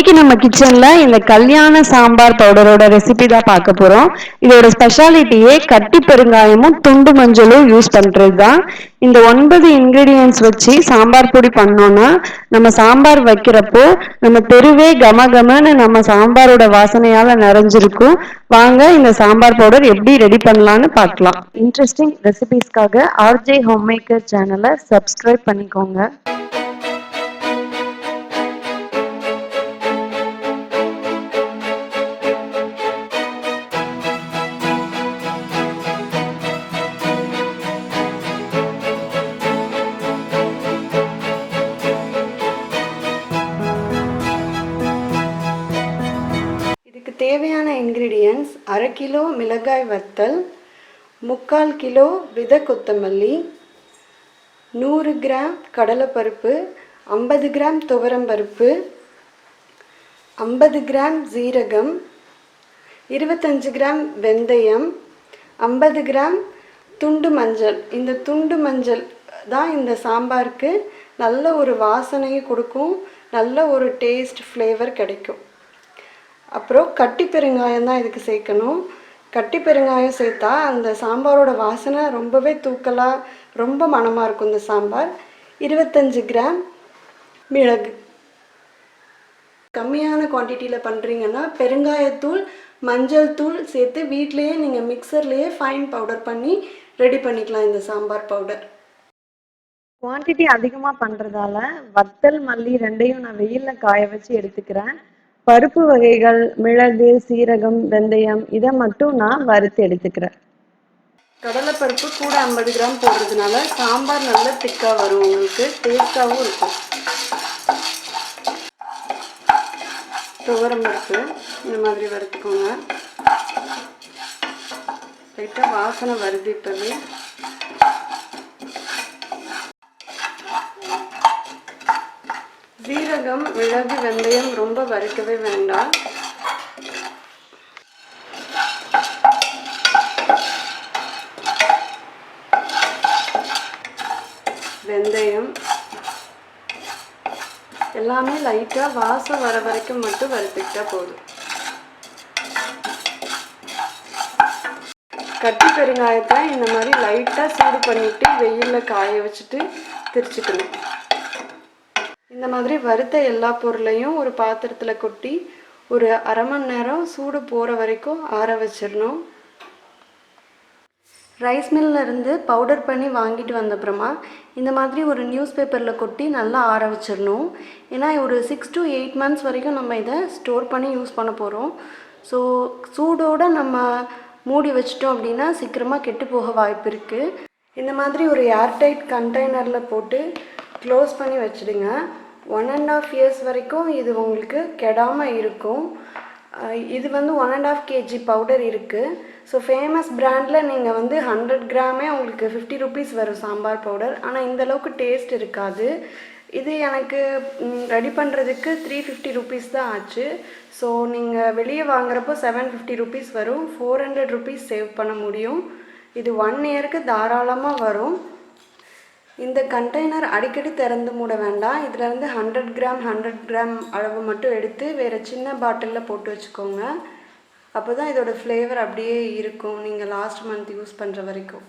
இன்னைக்கு நம்ம கிச்சன்ல இந்த கல்யாண சாம்பார் பவுடரோட ரெசிபி தான் பார்க்க போறோம். இதோட ஸ்பெஷாலிட்டியே கட்டி பெருங்காயமும் துண்டு மஞ்சளும் யூஸ் பண்றது தான். இந்த 9 இன்கிரீடியன்ஸ் வச்சு சாம்பார் பொடி பண்ணோம்னா நம்ம சாம்பார் வைக்கிறப்போ நம்ம தெருவே கமகமன்னு நம்ம சாம்பாரோட வாசனையால நிறைஞ்சிருக்கும். வாங்க இந்த சாம்பார் பவுடர் எப்படி ரெடி பண்ணலாம்னு பார்க்கலாம். இன்ட்ரெஸ்டிங் ரெசிபிஸ்க்காக ஆர்ஜே ஹோம்மேக்கர் சேனலை சப்ஸ்கிரைப் பண்ணிக்கோங்க. தேவையான இன்கிரீடியன்ஸ் 1/2 கிலோ மிளகாய் வத்தல், 3/4 கிலோ விதை கொத்தமல்லி, 100 கிராம் கடலைப்பருப்பு, 50 கிராம் துவரம்பருப்பு, 50 கிராம் ஜீரகம், 25 கிராம் வெந்தயம், 50 கிராம் துண்டு மஞ்சள். இந்த துண்டு மஞ்சள் தான் இந்த சாம்பாருக்கு நல்ல ஒரு வாசனையை கொடுக்கும், நல்ல ஒரு டேஸ்ட் ஃப்ளேவர் கிடைக்கும். அப்புறம் கட்டி பெருங்காயம் தான் இதுக்கு சேர்க்கணும். கட்டி பெருங்காயம் சேர்த்தா அந்த சாம்பாரோட வாசனை ரொம்பவே தூக்கலாக ரொம்ப மணமாக இருக்கும் இந்த சாம்பார். 25 கிராம் மிளகு. கம்மியான குவான்டிட்டியில் பண்ணுறீங்கன்னா பெருங்காயத்தூள் மஞ்சள் தூள் சேர்த்து வீட்டிலையே நீங்கள் மிக்சர்லேயே ஃபைன் பவுடர் பண்ணி ரெடி பண்ணிக்கலாம் இந்த சாம்பார் பவுடர். குவான்டிட்டி அதிகமாக பண்ணுறதால வத்தல் மல்லி ரெண்டையும் நான் வெயிலில் காய வச்சு எடுத்துக்கிறேன். பருப்பு வகைகள் மிளகு, சீரகம், வெந்தயம் இதை மட்டும் நான் வறுத்து எடுத்துக்கிறேன். கடலைப்பருப்பு கூட 50 கிராம் போடுறதுனால சாம்பார் நல்லா திக்காக வரும், உங்களுக்கு டேஸ்டாகவும் இருக்கும். துவரம்பருப்பு இந்த மாதிரி வறுத்துக்கோங்க. லைட்டாக வாசனை வருது இப்போவே. சீரகம், மிளகு, வெந்தயம் ரொம்ப வறுக்கவே வேண்டாம். வெந்தயம் எல்லாமே லைட்டாக வாசம் வர வரைக்கும் மட்டும் வறுத்துக்கிட்டா போதும். கட்டி பெருங்காயத்தை இந்த மாதிரி லைட்டாக சூடு பண்ணிவிட்டு வெயிலில் காய வச்சுட்டு திரிச்சுக்கணும். இந்த மாதிரி வறுத்த எல்லா பொருளையும் ஒரு பாத்திரத்தில் கொட்டி ஒரு 1/2 மணி நேரம் சூடு போகிற வரைக்கும் ஆற வச்சிடணும். ரைஸ் மில்லிருந்து பவுடர் பண்ணி வாங்கிட்டு வந்தப்புறமா இந்த மாதிரி ஒரு நியூஸ் பேப்பரில் கொட்டி நல்லா ஆற வச்சிடணும். ஏன்னா ஒரு 6 to 8 months வரைக்கும் நம்ம இதை ஸ்டோர் பண்ணி யூஸ் பண்ண போகிறோம். ஸோ சூடோடு நம்ம மூடி வச்சிட்டோம் அப்படின்னா சீக்கிரமாக கெட்டு போக வாய்ப்பு இருக்குது. இந்த மாதிரி ஒரு ஏர்டைட் கண்டெய்னரில் போட்டு க்ளோஸ் பண்ணி வச்சுடுங்க. 1.5 years வரைக்கும் இது உங்களுக்கு கெடாமல் இருக்கும். இது 1.5 kg பவுடர் இருக்குது. ஸோ ஃபேமஸ் பிராண்டில் நீங்கள் 100 கிராமே உங்களுக்கு 50 rupees வரும் சாம்பார் பவுடர். ஆனால் இந்தளவுக்கு டேஸ்ட் இருக்காது. இது எனக்கு ரெடி பண்ணுறதுக்கு 350 rupees தான் ஆச்சு. ஸோ நீங்கள் வெளியே வாங்குறப்போ 750 rupees வரும். 400 rupees சேவ் பண்ண முடியும். இது 1 yearக்கு தாராளமாக வரும். இந்த கண்டெய்னர் அடிக்கடி திறந்து மூட வேண்டாம். இதிலேருந்து 100 கிராம் அளவு மட்டும் எடுத்து வேறு சின்ன பாட்டிலில் போட்டு வச்சுக்கோங்க. அப்போ தான் இதோட ஃப்ளேவர் அப்படியே இருக்கும் நீங்கள் லாஸ்ட் மந்த் யூஸ் பண்ணுற வரைக்கும்.